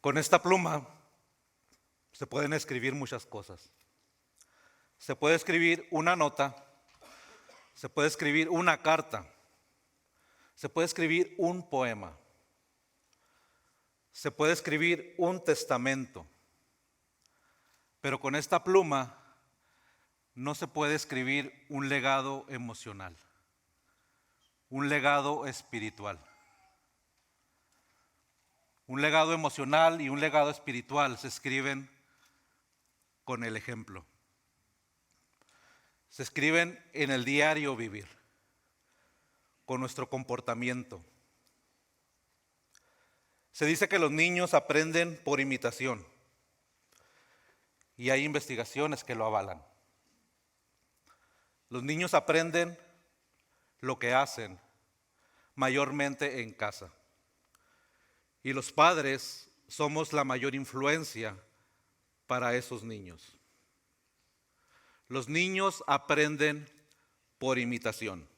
Con esta pluma se pueden escribir muchas cosas. Se puede escribir una nota, se puede escribir una carta, se puede escribir un poema, se puede escribir un testamento, pero con esta pluma no se puede escribir un legado emocional, un legado espiritual. Un legado emocional y un legado espiritual se escriben con el ejemplo. Se escriben en el diario vivir, con nuestro comportamiento. Se dice que los niños aprenden por imitación y hay investigaciones que lo avalan. Los niños aprenden lo que hacen mayormente en casa. Y los padres somos la mayor influencia para esos niños. Los niños aprenden por imitación.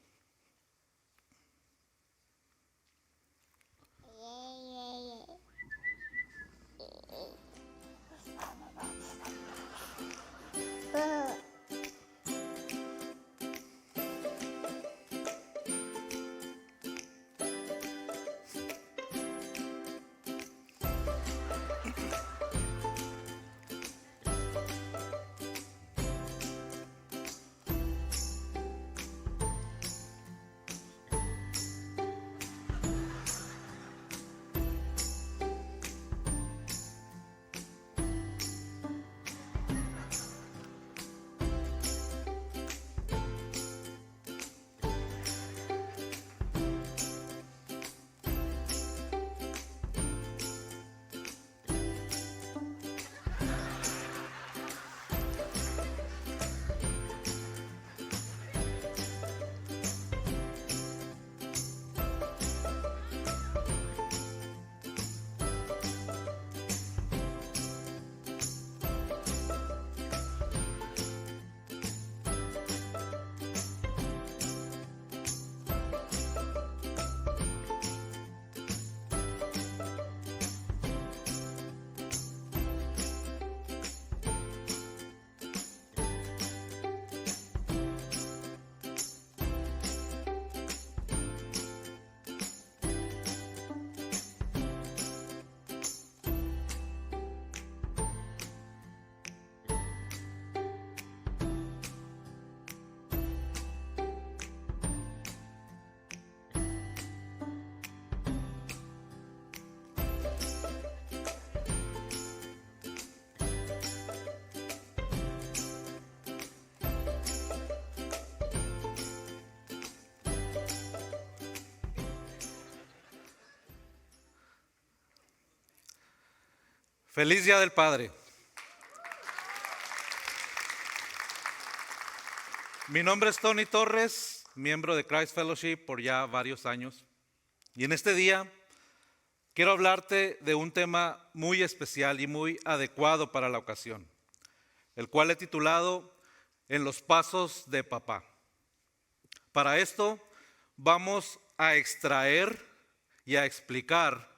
Feliz Día del Padre. Mi nombre es Tony Torres, miembro de Christ Fellowship por ya varios años. Y en este día quiero hablarte de un tema muy especial y muy adecuado para la ocasión, el cual he titulado En los pasos de papá. Para esto vamos a extraer y a explicar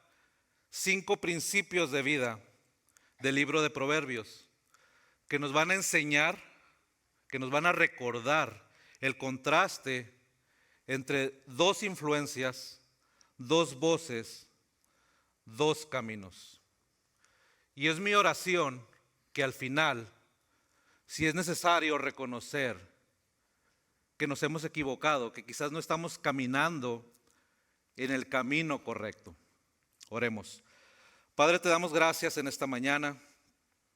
5 principios de vida del libro de Proverbios, que nos van a enseñar, que nos van a recordar el contraste entre 2 influencias, 2 voces, 2 caminos. Y es mi oración que al final, si es necesario reconocer que nos hemos equivocado, que quizás no estamos caminando en el camino correcto. Oremos. Padre, te damos gracias en esta mañana.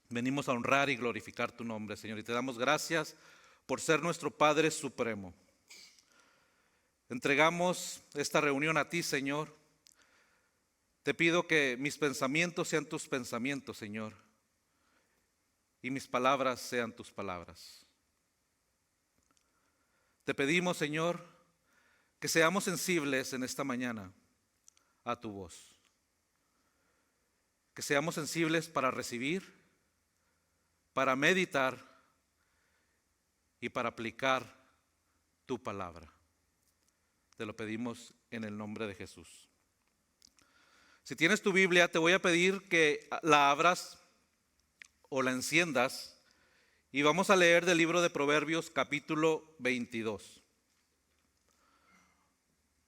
Venimos a honrar y glorificar tu nombre, Señor. Y te damos gracias por ser nuestro Padre Supremo. Entregamos esta reunión a ti, Señor. Te pido que mis pensamientos sean tus pensamientos, Señor. Y mis palabras sean tus palabras. Te pedimos, Señor, que seamos sensibles en esta mañana a tu voz. Que seamos sensibles para recibir, para meditar y para aplicar tu palabra. Te lo pedimos en el nombre de Jesús. Si tienes tu Biblia, te voy a pedir que la abras o la enciendas y vamos a leer del libro de Proverbios capítulo 22.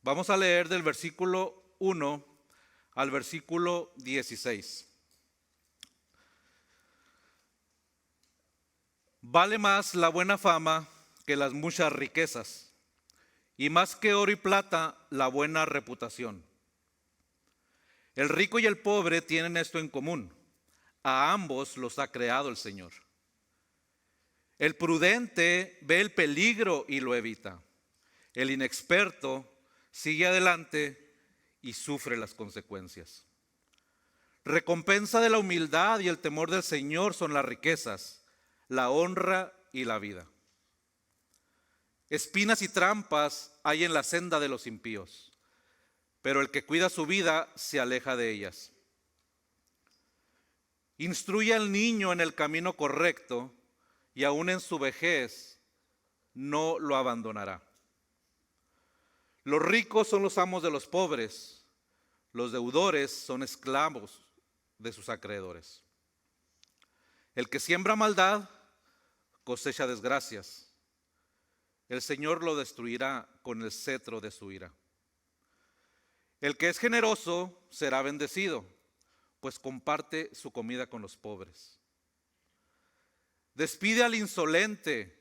Vamos a leer del versículo 1 al versículo 16. Vale más la buena fama que las muchas riquezas, y más que oro y plata la buena reputación. El rico y el pobre tienen esto en común: a ambos los ha creado el Señor. El prudente ve el peligro y lo evita. El inexperto sigue adelante y sufre las consecuencias. Recompensa de la humildad y el temor del Señor son las riquezas, la honra y la vida. Espinas y trampas hay en la senda de los impíos, pero el que cuida su vida se aleja de ellas. Instruye al niño en el camino correcto y aún en su vejez no lo abandonará. Los ricos son los amos de los pobres, los deudores son esclavos de sus acreedores. El que siembra maldad cosecha desgracias. El Señor lo destruirá con el cetro de su ira. El que es generoso será bendecido, pues comparte su comida con los pobres. Despide al insolente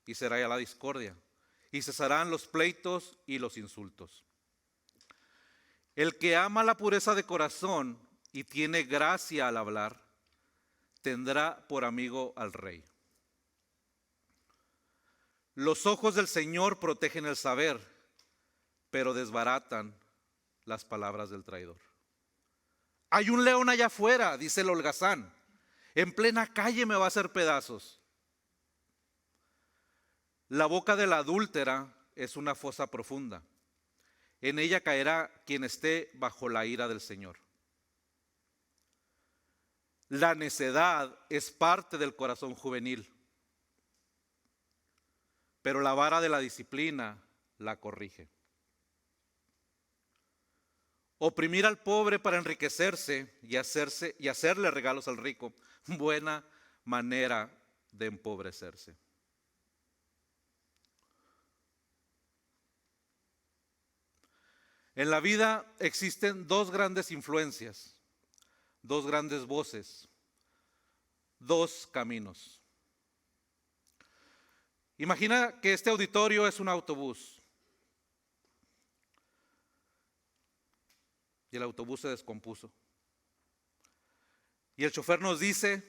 y será ya la discordia, y cesarán los pleitos y los insultos. El que ama la pureza de corazón y tiene gracia al hablar, tendrá por amigo al rey. Los ojos del Señor protegen el saber, pero desbaratan las palabras del traidor. Hay un león allá afuera, dice el holgazán. En plena calle me va a hacer pedazos. La boca de la adúltera es una fosa profunda. En ella caerá quien esté bajo la ira del Señor. La necedad es parte del corazón juvenil, pero la vara de la disciplina la corrige. Oprimir al pobre para enriquecerse y hacerle regalos al rico, buena manera de empobrecerse. En la vida existen dos grandes influencias, dos grandes voces, dos caminos. Imagina que este auditorio es un autobús. Y el autobús se descompuso. Y el chofer nos dice,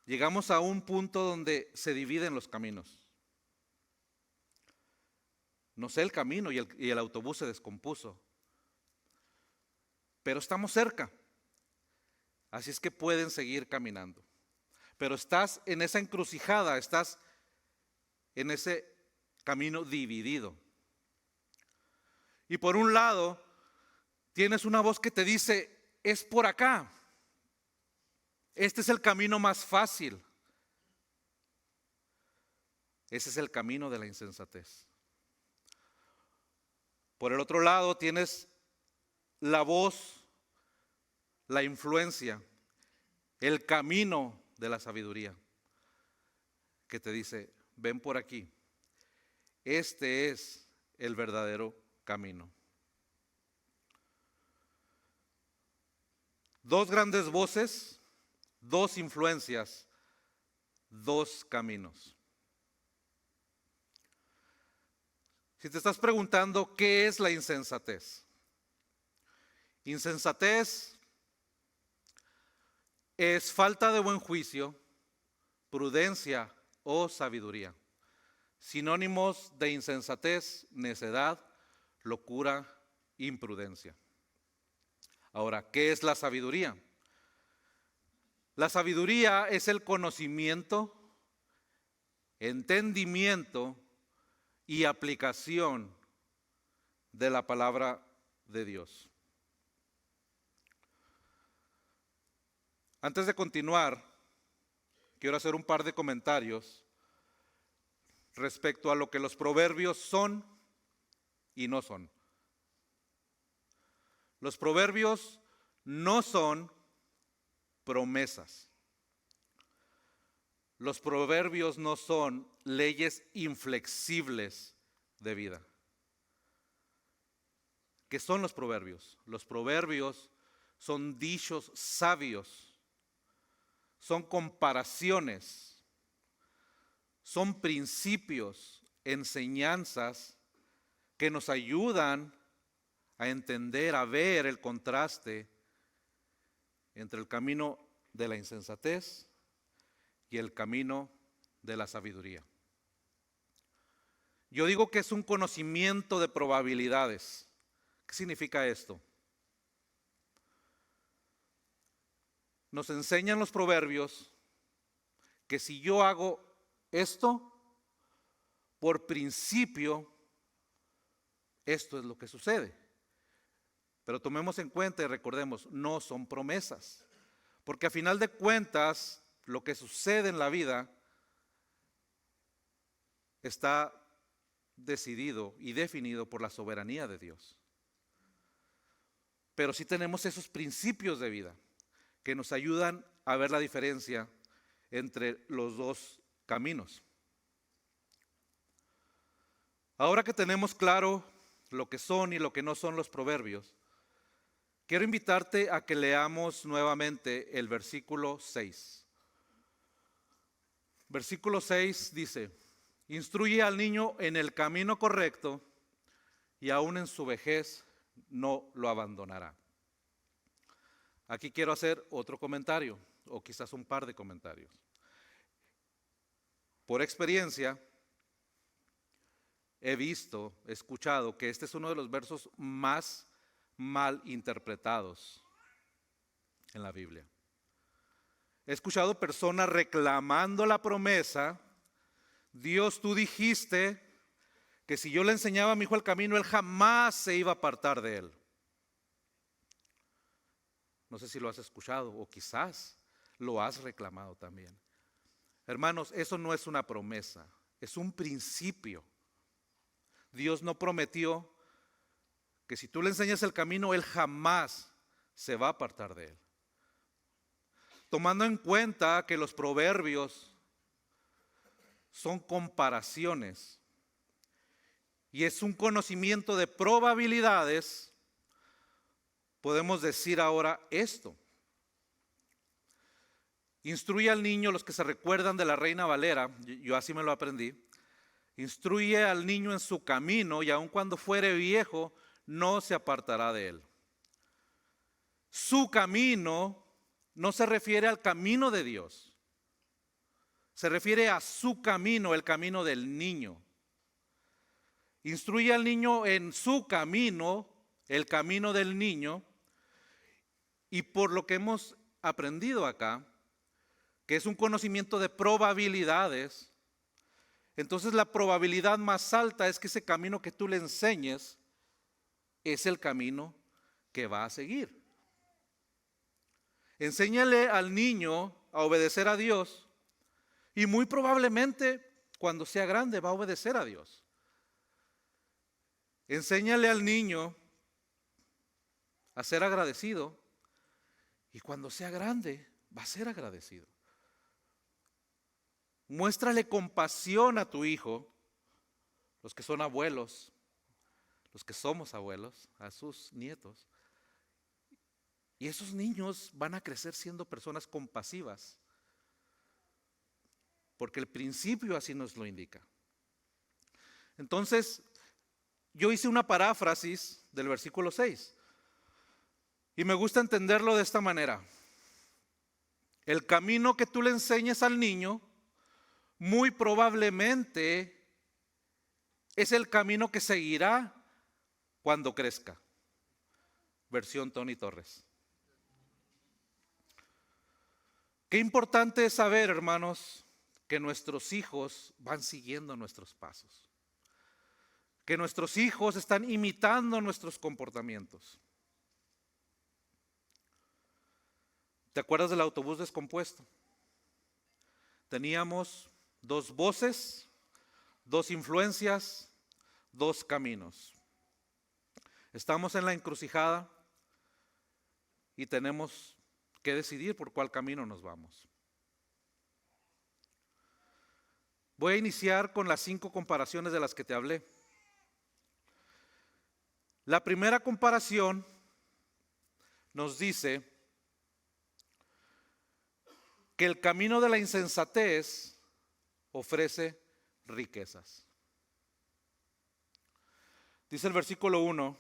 llegamos a un punto donde se dividen los caminos. No sé el camino y el autobús se descompuso. Pero estamos cerca. Así es que pueden seguir caminando. Pero estás en esa encrucijada, estás en ese camino dividido. Y por un lado, tienes una voz que te dice, es por acá. Este es el camino más fácil. Ese es el camino de la insensatez. Por el otro lado, tienes la voz, la influencia, el camino de la sabiduría, que te dice, ven por aquí. Este es el verdadero camino. Dos grandes voces, dos influencias, dos caminos. Si te estás preguntando qué es la insensatez, insensatez es falta de buen juicio, prudencia o sabiduría. Sinónimos de insensatez: necedad, locura, imprudencia. Ahora, ¿qué es la sabiduría? La sabiduría es el conocimiento, entendimiento y aplicación de la palabra de Dios. Antes de continuar, quiero hacer un par de comentarios respecto a lo que los proverbios son y no son. Los proverbios no son promesas. Los proverbios no son leyes inflexibles de vida. ¿Qué son los proverbios? Los proverbios son dichos sabios, son comparaciones, son principios, enseñanzas que nos ayudan a entender, a ver el contraste entre el camino de la insensatez y el camino de la sabiduría. Yo digo que es un conocimiento de probabilidades. ¿Qué significa esto? Nos enseñan los proverbios que si yo hago esto, por principio, esto es lo que sucede. Pero tomemos en cuenta y recordemos, no son promesas. Porque a final de cuentas, lo que sucede en la vida está decidido y definido por la soberanía de Dios. Pero sí tenemos esos principios de vida que nos ayudan a ver la diferencia entre los dos caminos. Ahora que tenemos claro lo que son y lo que no son los proverbios, quiero invitarte a que leamos nuevamente el versículo 6. Versículo 6 dice: instruye al niño en el camino correcto y aún en su vejez no lo abandonará. Aquí quiero hacer otro comentario, o quizás un par de comentarios. Por experiencia, he visto, he escuchado que este es uno de los versos más mal interpretados en la Biblia. He escuchado personas reclamando la promesa: Dios, tú dijiste que si yo le enseñaba a mi hijo el camino, él jamás se iba a apartar de él. No sé si lo has escuchado o quizás lo has reclamado también. Hermanos, eso no es una promesa, es un principio. Dios no prometió que si tú le enseñas el camino, él jamás se va a apartar de él. Tomando en cuenta que los proverbios son comparaciones y es un conocimiento de probabilidades, podemos decir ahora esto. Instruye al niño, los que se recuerdan de la Reina Valera, yo así me lo aprendí. Instruye al niño en su camino y aun cuando fuere viejo, no se apartará de él. Su camino no se refiere al camino de Dios. Se refiere a su camino, el camino del niño. Instruye al niño en su camino, el camino del niño. Y por lo que hemos aprendido acá, que es un conocimiento de probabilidades, entonces la probabilidad más alta es que ese camino que tú le enseñes es el camino que va a seguir. Enséñale al niño a obedecer a Dios y muy probablemente cuando sea grande va a obedecer a Dios. Enséñale al niño a ser agradecido y cuando sea grande va a ser agradecido. Muéstrale compasión a tu hijo, los que son abuelos, los que somos abuelos, a sus nietos. Y esos niños van a crecer siendo personas compasivas, porque el principio así nos lo indica. Entonces, yo hice una paráfrasis del versículo 6 y me gusta entenderlo de esta manera. El camino que tú le enseñes al niño muy probablemente es el camino que seguirá cuando crezca. Versión Tony Torres. Qué importante es saber, hermanos, que nuestros hijos van siguiendo nuestros pasos. Que nuestros hijos están imitando nuestros comportamientos. ¿Te acuerdas del autobús descompuesto? Teníamos 2 voces, 2 influencias, 2 caminos. Estamos en la encrucijada y tenemos que decidir por cuál camino nos vamos. Voy a iniciar con las 5 comparaciones de las que te hablé. La primera comparación nos dice que el camino de la insensatez ofrece riquezas. Dice el versículo 1,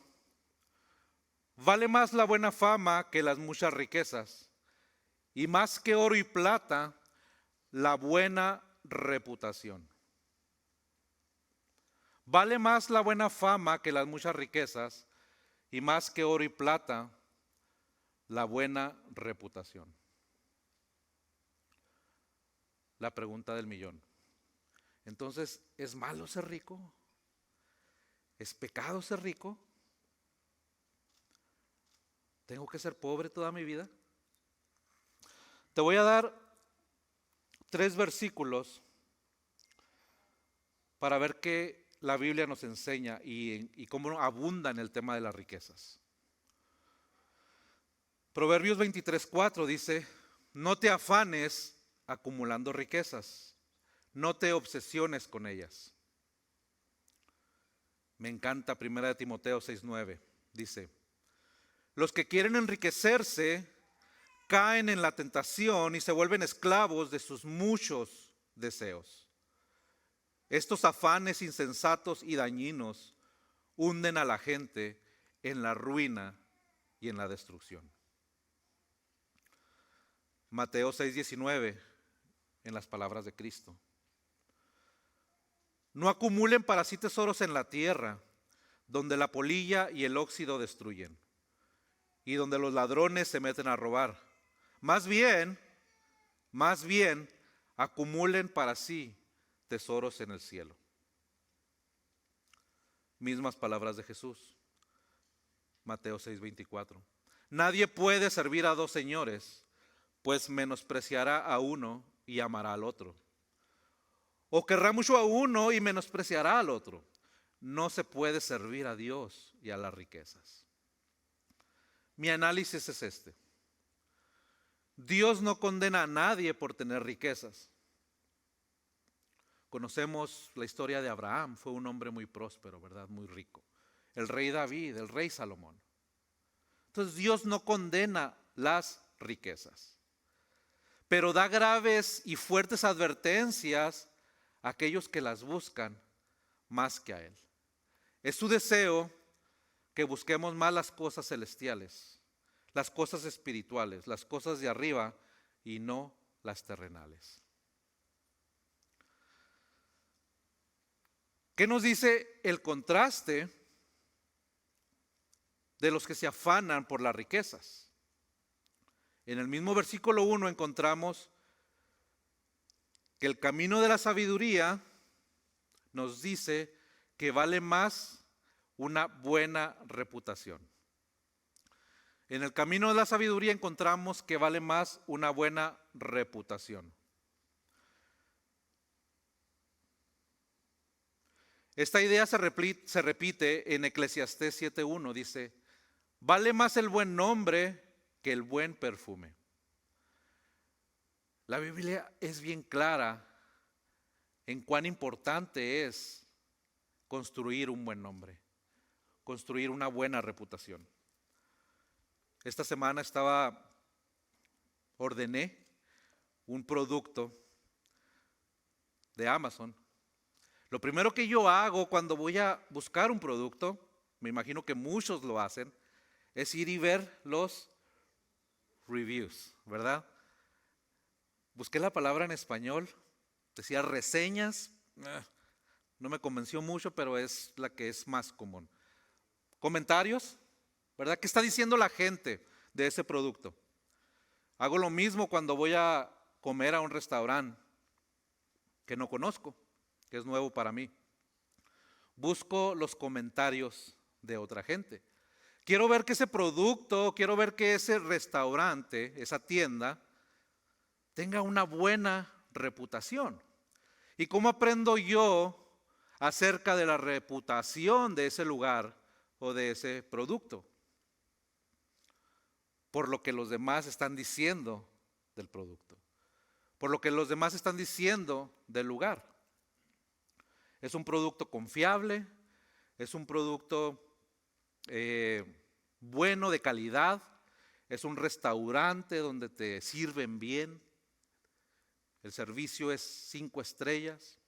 vale más la buena fama que las muchas riquezas, y más que oro y plata, la buena reputación. Vale más la buena fama que las muchas riquezas, y más que oro y plata, la buena reputación. La pregunta del millón. Entonces, ¿es malo ser rico? ¿Es pecado ser rico? ¿Tengo que ser pobre toda mi vida? Te voy a dar 3 versículos para ver qué la Biblia nos enseña y cómo abunda en el tema de las riquezas. Proverbios 23:4 dice, no te afanes acumulando riquezas, no te obsesiones con ellas. Me encanta 1 Timoteo 6:9, dice, los que quieren enriquecerse caen en la tentación y se vuelven esclavos de sus muchos deseos. Estos afanes insensatos y dañinos hunden a la gente en la ruina y en la destrucción. Mateo 6:19, en las palabras de Cristo. No acumulen para sí tesoros en la tierra, donde la polilla y el óxido destruyen, y donde los ladrones se meten a robar. Más bien, acumulen para sí tesoros en el cielo. Mismas palabras de Jesús. Mateo 6:24. Nadie puede servir a 2 señores, pues menospreciará a uno y amará al otro. O querrá mucho a uno y menospreciará al otro. No se puede servir a Dios y a las riquezas. Mi análisis es este. Dios no condena a nadie por tener riquezas. Conocemos la historia de Abraham, fue un hombre muy próspero, ¿verdad? Muy rico. El rey David, el rey Salomón. Entonces Dios no condena las riquezas, pero da graves y fuertes advertencias a aquellos que las buscan más que a Él. Es su deseo que busquemos más las cosas celestiales, las cosas espirituales, las cosas de arriba y no las terrenales. ¿Qué nos dice el contraste de los que se afanan por las riquezas? En el mismo versículo 1 encontramos que el camino de la sabiduría nos dice que vale más una buena reputación. En el camino de la sabiduría encontramos que vale más una buena reputación. Esta idea se repite en Eclesiastés 7:1, dice, vale más el buen nombre que el buen perfume. La Biblia es bien clara en cuán importante es construir un buen nombre, construir una buena reputación. Esta semana ordené un producto de Amazon. Lo primero que yo hago cuando voy a buscar un producto, me imagino que muchos lo hacen, es ir y ver los reviews, ¿verdad? Busqué la palabra en español, decía reseñas, no me convenció mucho, pero es la que es más común. Comentarios, ¿verdad? ¿Qué está diciendo la gente de ese producto? Hago lo mismo cuando voy a comer a un restaurante que no conozco, que es nuevo para mí. Busco los comentarios de otra gente. Quiero ver que ese producto, quiero ver que ese restaurante, esa tienda, tenga una buena reputación. ¿Y cómo aprendo yo acerca de la reputación de ese lugar o de ese producto? por lo que los demás están diciendo del producto, por lo que los demás están diciendo del lugar. Es un producto confiable, es un producto bueno, de calidad, es un restaurante donde te sirven bien, el servicio es 5 estrellas.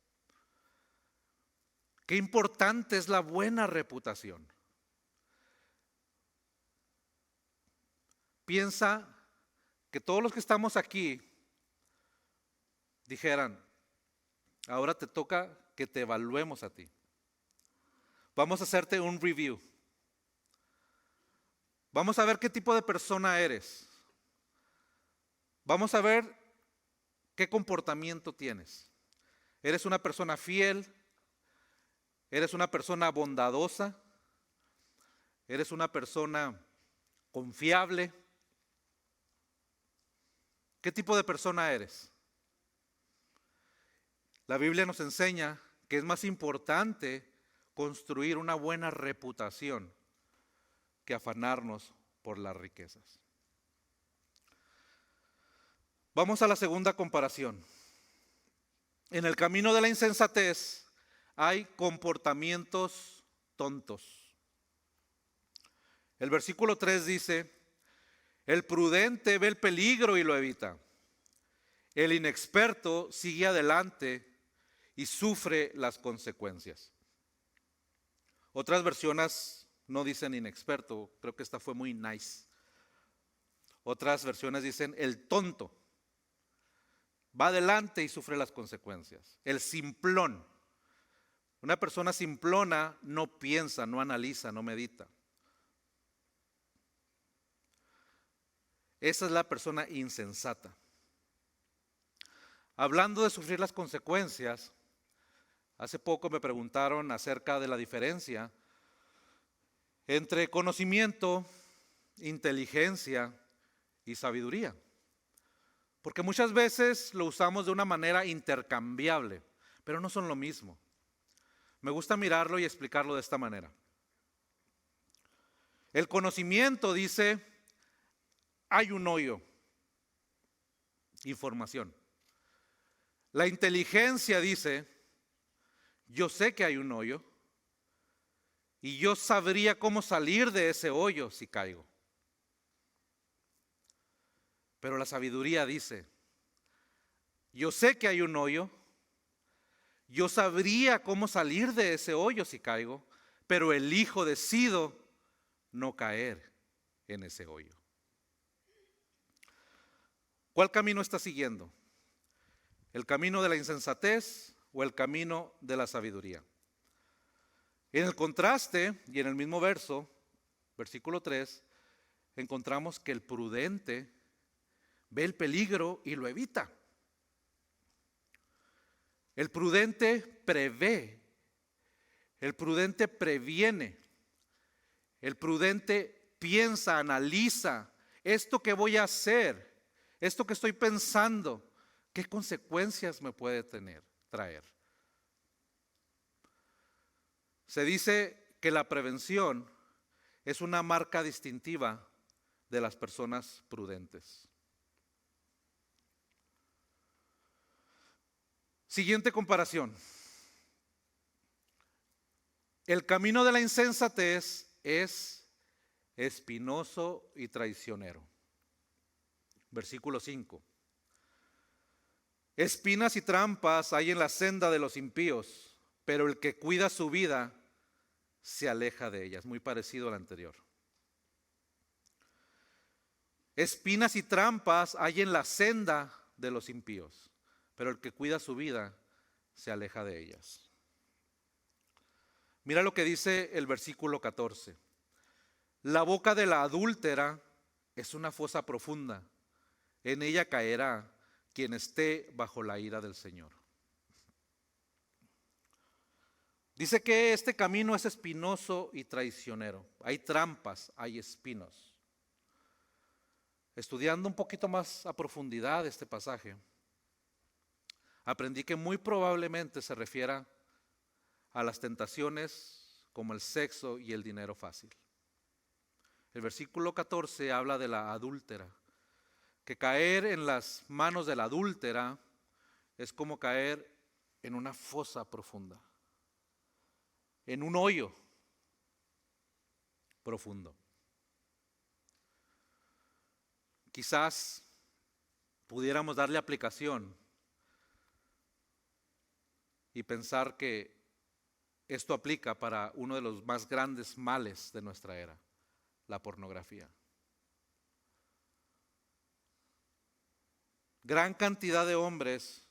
Qué importante es la buena reputación. Piensa que todos los que estamos aquí dijeran, ahora te toca que te evaluemos a ti. Vamos a hacerte un review. Vamos a ver qué tipo de persona eres. Vamos a ver qué comportamiento tienes. ¿Eres una persona fiel? ¿Eres una persona bondadosa? ¿Eres una persona confiable? ¿Qué tipo de persona eres? La Biblia nos enseña que es más importante construir una buena reputación que afanarnos por las riquezas. Vamos a la segunda comparación. En el camino de la insensatez hay comportamientos tontos. El versículo 3 dice, el prudente ve el peligro y lo evita. El inexperto sigue adelante y sufre las consecuencias. Otras versiones no dicen inexperto, creo que esta fue muy nice. Otras versiones dicen el tonto va adelante y sufre las consecuencias. El simplón. Una persona simplona no piensa, no analiza, no medita. Esa es la persona insensata. Hablando de sufrir las consecuencias, hace poco me preguntaron acerca de la diferencia entre conocimiento, inteligencia y sabiduría. Porque muchas veces lo usamos de una manera intercambiable, pero no son lo mismo. Me gusta mirarlo y explicarlo de esta manera. El conocimiento dice, hay un hoyo, información. La inteligencia dice, yo sé que hay un hoyo y yo sabría cómo salir de ese hoyo si caigo. Pero la sabiduría dice, yo sé que hay un hoyo, yo sabría cómo salir de ese hoyo si caigo, pero decido no caer en ese hoyo. ¿Cuál camino está siguiendo? ¿El camino de la insensatez o el camino de la sabiduría? En el contraste y en el mismo verso, versículo 3, encontramos que el prudente ve el peligro y lo evita. El prudente prevé, el prudente previene, el prudente piensa, analiza, esto que voy a hacer, esto que estoy pensando, ¿qué consecuencias me puede traer? Se dice que la prevención es una marca distintiva de las personas prudentes. Siguiente comparación. El camino de la insensatez es espinoso y traicionero. Versículo 5. Espinas y trampas hay en la senda de los impíos, pero el que cuida su vida se aleja de ellas. Muy parecido al anterior. Espinas y trampas hay en la senda de los impíos, pero el que cuida su vida se aleja de ellas. Mira lo que dice el versículo 14. La boca de la adúltera es una fosa profunda. En ella caerá quien esté bajo la ira del Señor. Dice que este camino es espinoso y traicionero. Hay trampas, hay espinos. Estudiando un poquito más a profundidad este pasaje, aprendí que muy probablemente se refiera a las tentaciones como el sexo y el dinero fácil. El versículo 14 habla de la adúltera, que caer en las manos de la adúltera es como caer en una fosa profunda, en un hoyo profundo. Quizás pudiéramos darle aplicación y pensar que esto aplica para uno de los más grandes males de nuestra era, la pornografía. Gran cantidad de hombres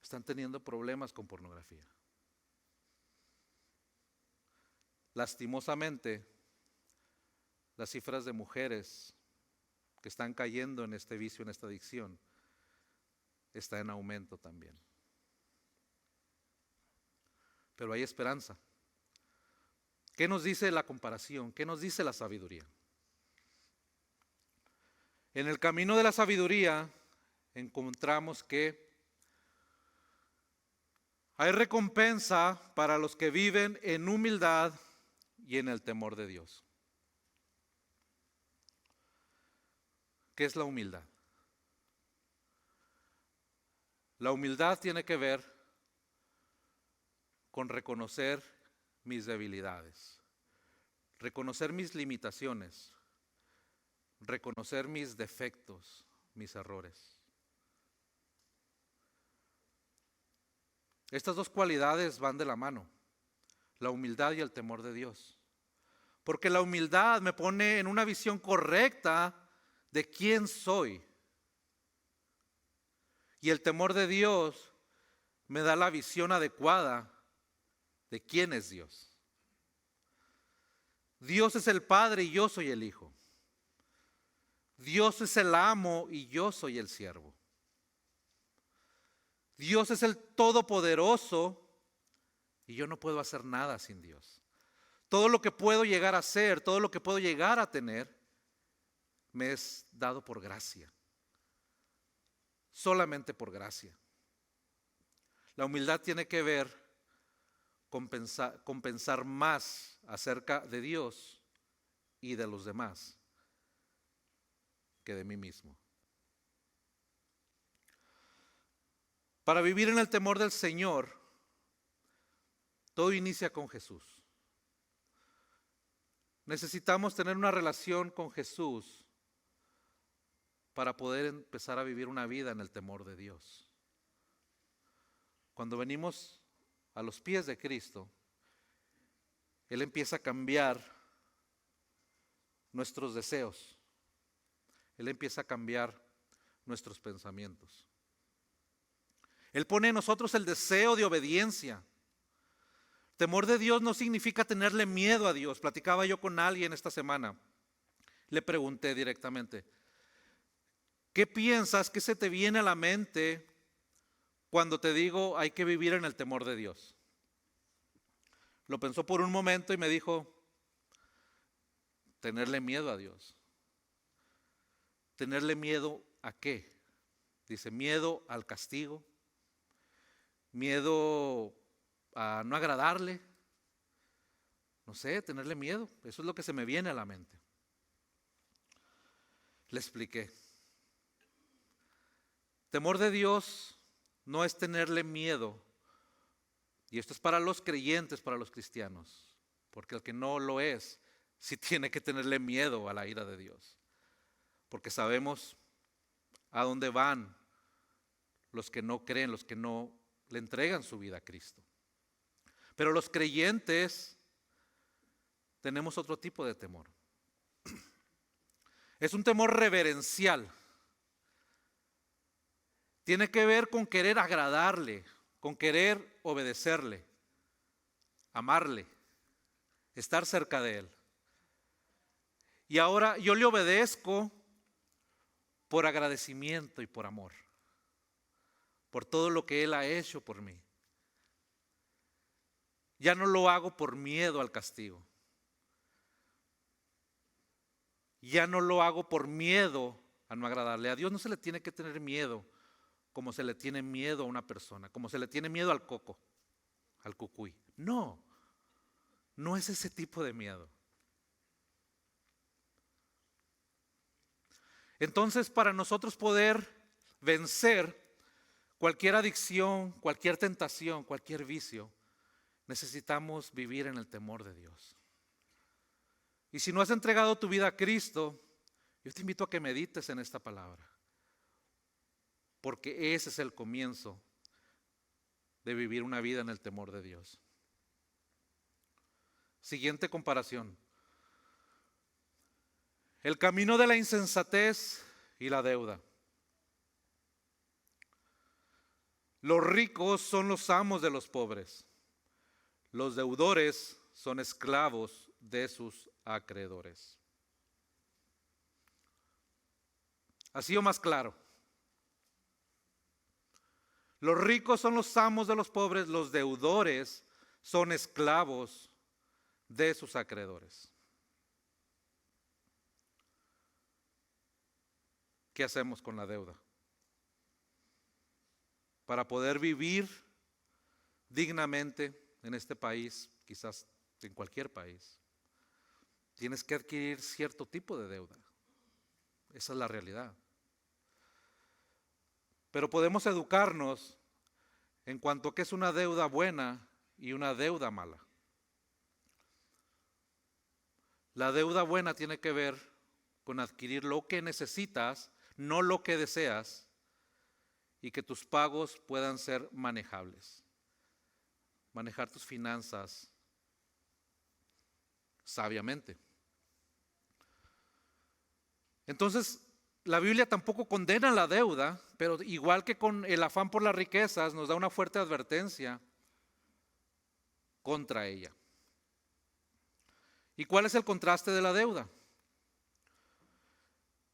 están teniendo problemas con pornografía. Lastimosamente, las cifras de mujeres que están cayendo en este vicio, en esta adicción, está en aumento también. Pero hay esperanza. ¿Qué nos dice la comparación? ¿Qué nos dice la sabiduría? En el camino de la sabiduría encontramos que hay recompensa para los que viven en humildad y en el temor de Dios. ¿Qué es la humildad? La humildad tiene que ver con reconocer mis debilidades, reconocer mis limitaciones, reconocer mis defectos, mis errores. Estas dos cualidades van de la mano, la humildad y el temor de Dios. Porque la humildad me pone en una visión correcta de quién soy. Y el temor de Dios me da la visión adecuada de quién es Dios. Dios es el Padre y yo soy el Hijo. Dios es el amo y yo soy el siervo. Dios es el todopoderoso y yo no puedo hacer nada sin Dios. Todo lo que puedo llegar a ser, todo lo que puedo llegar a tener, me es dado por gracia. Solamente por gracia. La humildad tiene que ver con pensar más acerca de Dios y de los demás que de mí mismo. Para vivir en el temor del Señor, todo inicia con Jesús. Necesitamos tener una relación con Jesús para poder empezar a vivir una vida en el temor de Dios. Cuando venimos a los pies de Cristo, Él empieza a cambiar nuestros deseos. Él empieza a cambiar nuestros pensamientos. Él pone en nosotros el deseo de obediencia. Temor de Dios no significa tenerle miedo a Dios. Platicaba yo con alguien esta semana. Le pregunté directamente, ¿qué piensas? ¿Qué se te viene a la mente cuando te digo hay que vivir en el temor de Dios? Lo pensó por un momento y me dijo, tenerle miedo a Dios. ¿Tenerle miedo a qué? Dice, miedo al castigo, miedo a no agradarle. No sé, tenerle miedo. Eso es lo que se me viene a la mente. Le expliqué. Temor de Dios no es tenerle miedo. Y esto es para los creyentes, para los cristianos. Porque el que no lo es, sí tiene que tenerle miedo a la ira de Dios. Porque sabemos a dónde van los que no creen, los que no le entregan su vida a Cristo. Pero los creyentes tenemos otro tipo de temor. Es un temor reverencial. Tiene que ver con querer agradarle, con querer obedecerle, amarle, estar cerca de Él. Y ahora yo le obedezco por agradecimiento y por amor, por todo lo que Él ha hecho por mí. Ya no lo hago por miedo al castigo. Ya no lo hago por miedo a no agradarle. A Dios no se le tiene que tener miedo como se le tiene miedo a una persona, como se le tiene miedo al coco, al cucuy. No, no es ese tipo de miedo. Entonces, para nosotros poder vencer cualquier adicción, cualquier tentación, cualquier vicio, necesitamos vivir en el temor de Dios. Y si no has entregado tu vida a Cristo, yo te invito a que medites en esta palabra, porque ese es el comienzo de vivir una vida en el temor de Dios. Siguiente comparación. El camino de la insensatez y la deuda. Los ricos son los amos de los pobres. Los deudores son esclavos de sus acreedores. Así o más claro. Los ricos son los amos de los pobres, los deudores son esclavos de sus acreedores. ¿Qué hacemos con la deuda? Para poder vivir dignamente en este país, quizás en cualquier país, tienes que adquirir cierto tipo de deuda. Esa es la realidad. Pero podemos educarnos en cuanto a qué es una deuda buena y una deuda mala. La deuda buena tiene que ver con adquirir lo que necesitas, no lo que deseas, y que tus pagos puedan ser manejables. Manejar tus finanzas sabiamente. Entonces, la Biblia tampoco condena la deuda, pero igual que con el afán por las riquezas, nos da una fuerte advertencia contra ella. ¿Y cuál es el contraste de la deuda?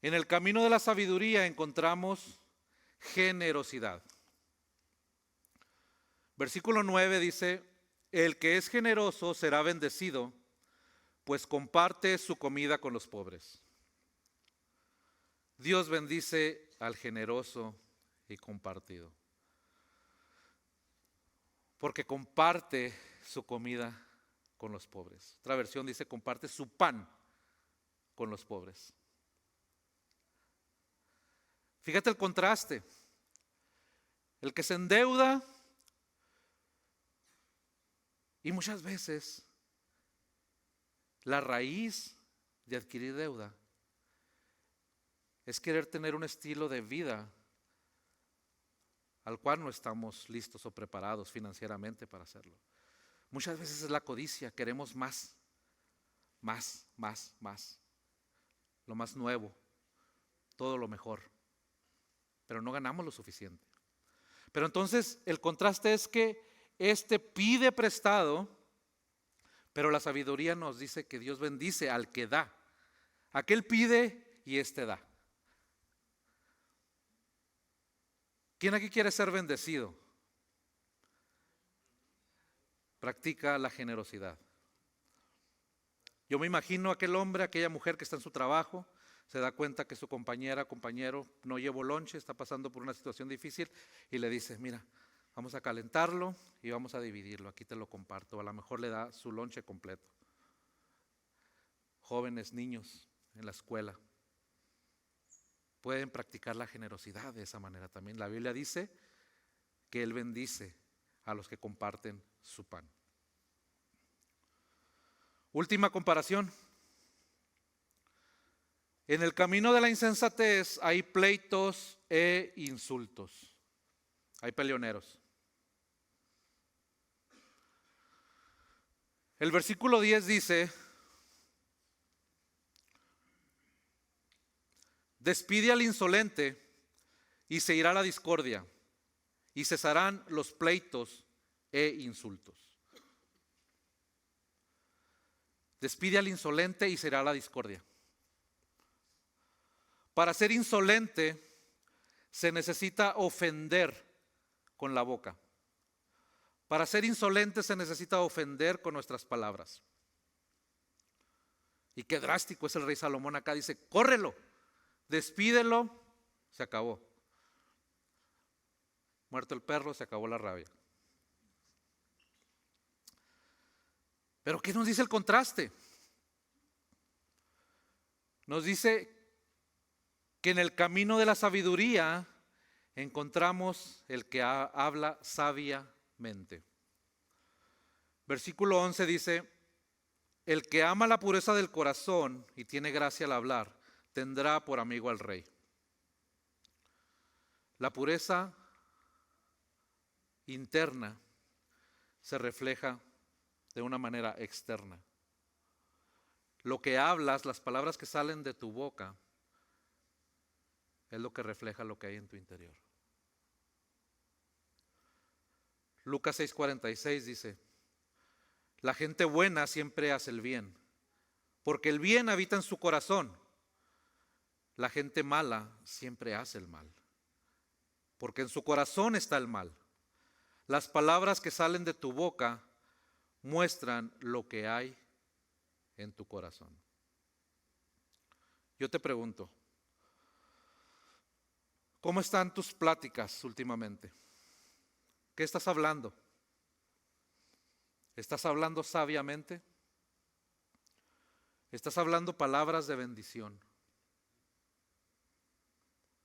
En el camino de la sabiduría encontramos generosidad. Versículo 9 dice, el que es generoso será bendecido, pues comparte su comida con los pobres. Dios bendice al generoso y compartido, porque comparte su comida con los pobres. Otra versión dice, comparte su pan con los pobres. Fíjate el contraste. El que se endeuda, y muchas veces la raíz de adquirir deuda es querer tener un estilo de vida al cual no estamos listos o preparados financieramente para hacerlo. Muchas veces es la codicia, queremos más, lo más nuevo, todo lo mejor, pero no ganamos lo suficiente. Pero entonces el contraste es que este pide prestado, pero la sabiduría nos dice que Dios bendice al que da. Aquel pide y este da. ¿Quién aquí quiere ser bendecido? Practica la generosidad. Yo me imagino a aquel hombre, aquella mujer que está en su trabajo, se da cuenta que su compañera, compañero no llevó lonche, está pasando por una situación difícil y le dice, mira, vamos a calentarlo y vamos a dividirlo, aquí te lo comparto. A lo mejor le da su lonche completo. Jóvenes, niños en la escuela pueden practicar la generosidad de esa manera también. La Biblia dice que Él bendice a los que comparten su pan. Última comparación. En el camino de la insensatez hay pleitos e insultos. Hay peleoneros. El versículo 10 dice, despide al insolente y se irá la discordia y cesarán los pleitos e insultos. Despide al insolente y se irá la discordia. Para ser insolente se necesita ofender con la boca. Para ser insolente se necesita ofender con nuestras palabras. Y qué drástico es el rey Salomón acá. Dice, córrelo, despídelo, se acabó. Muerto el perro, se acabó la rabia. Pero ¿qué nos dice el contraste? Nos dice que en el camino de la sabiduría encontramos el que habla sabiamente. Versículo 11 dice, el que ama la pureza del corazón y tiene gracia al hablar, tendrá por amigo al rey. La pureza interna se refleja de una manera externa. Lo que hablas, las palabras que salen de tu boca, es lo que refleja lo que hay en tu interior. Lucas 6:46 dice, la gente buena siempre hace el bien, porque el bien habita en su corazón. La gente mala siempre hace el mal, porque en su corazón está el mal. Las palabras que salen de tu boca muestran lo que hay en tu corazón. Yo te pregunto, ¿cómo están tus pláticas últimamente? ¿Qué estás hablando? ¿Estás hablando sabiamente? ¿Estás hablando palabras de bendición?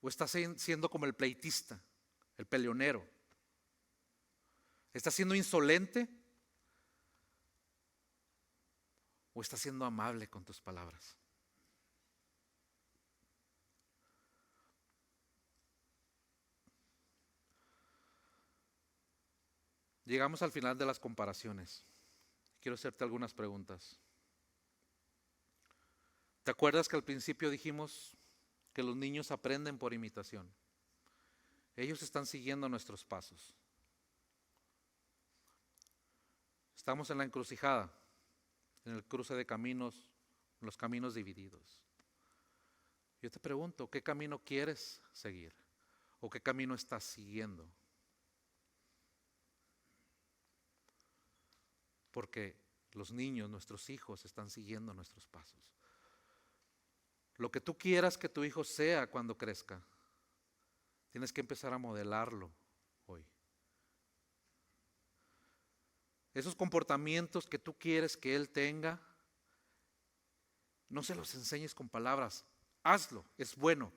¿O estás siendo como el pleitista, el peleonero? ¿Estás siendo insolente? ¿O estás siendo amable con tus palabras? Llegamos al final de las comparaciones. Quiero hacerte algunas preguntas. ¿Te acuerdas que al principio dijimos que los niños aprenden por imitación? Ellos están siguiendo nuestros pasos. Estamos en la encrucijada, en el cruce de caminos, los caminos divididos. Yo te pregunto, ¿qué camino quieres seguir? ¿O qué camino estás siguiendo? Porque los niños, nuestros hijos, están siguiendo nuestros pasos. Lo que tú quieras que tu hijo sea cuando crezca, tienes que empezar a modelarlo hoy. Esos comportamientos que tú quieres que él tenga, no se los enseñes con palabras. Hazlo, es bueno,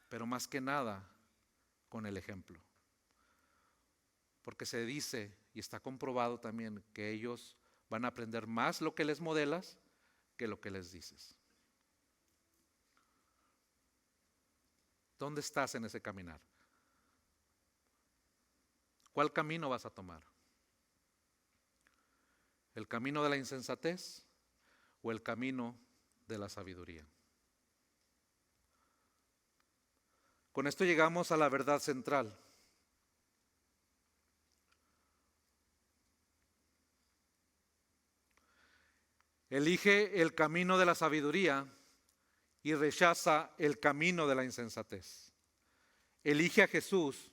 pero más que nada con el ejemplo. Porque se dice y está comprobado también que ellos van a aprender más lo que les modelas que lo que les dices. ¿Dónde estás en ese caminar? ¿Cuál camino vas a tomar? ¿El camino de la insensatez o el camino de la sabiduría? Con esto llegamos a la verdad central. Elige el camino de la sabiduría y rechaza el camino de la insensatez. Elige a Jesús,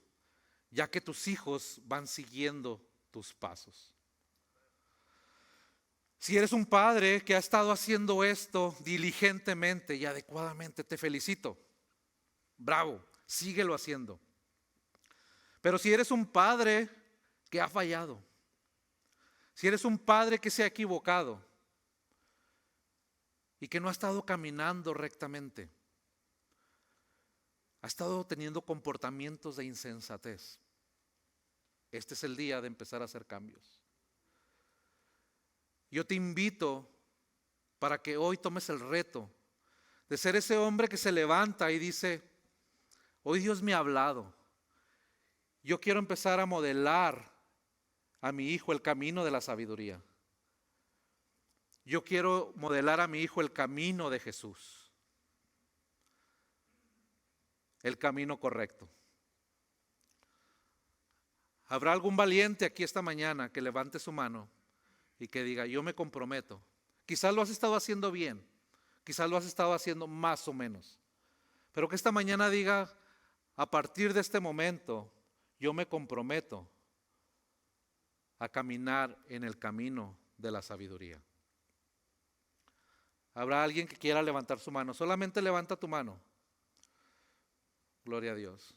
ya que tus hijos van siguiendo tus pasos. Si eres un padre que ha estado haciendo esto diligentemente y adecuadamente, te felicito. Bravo, síguelo haciendo. Pero si eres un padre que ha fallado, si eres un padre que se ha equivocado y que no ha estado caminando rectamente, ha estado teniendo comportamientos de insensatez, este es el día de empezar a hacer cambios. Yo te invito para que hoy tomes el reto de ser ese hombre que se levanta y dice, hoy Dios me ha hablado. Yo quiero empezar a modelar a mi hijo el camino de la sabiduría. Yo quiero modelar a mi hijo el camino de Jesús. El camino correcto. ¿Habrá algún valiente aquí esta mañana que levante su mano y que diga, yo me comprometo? Quizás lo has estado haciendo bien, quizás lo has estado haciendo más o menos, pero que esta mañana diga, a partir de este momento, yo me comprometo a caminar en el camino de la sabiduría. ¿Habrá alguien que quiera levantar su mano? Solamente levanta tu mano. Gloria a Dios.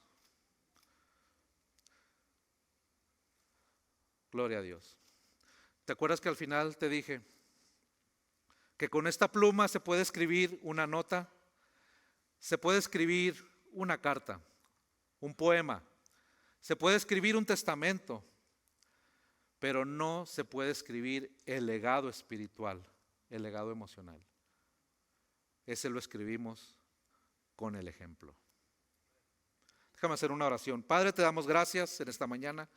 Gloria a Dios. ¿Te acuerdas que al final te dije que con esta pluma se puede escribir una nota? Se puede escribir una carta, un poema, se puede escribir un testamento, pero no se puede escribir el legado espiritual, el legado emocional. Ese lo escribimos con el ejemplo. Déjame hacer una oración. Padre, te damos gracias en esta mañana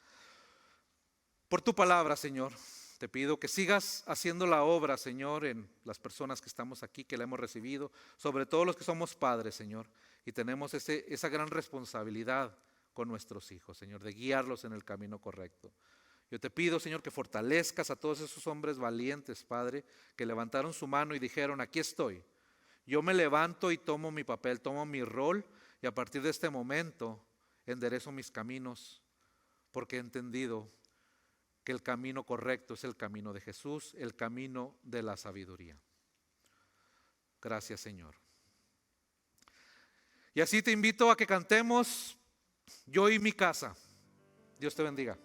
por tu palabra, Señor. Te pido que sigas haciendo la obra, Señor, en las personas que estamos aquí, que la hemos recibido, sobre todo los que somos padres, Señor, y tenemos esa gran responsabilidad con nuestros hijos, Señor, de guiarlos en el camino correcto. Yo te pido, Señor, que fortalezcas a todos esos hombres valientes, Padre, que levantaron su mano y dijeron, aquí estoy. Yo me levanto y tomo mi papel, tomo mi rol, y a partir de este momento enderezo mis caminos, porque he entendido que el camino correcto es el camino de Jesús, el camino de la sabiduría. Gracias, Señor. Y así te invito a que cantemos Yo y mi casa. Dios te bendiga.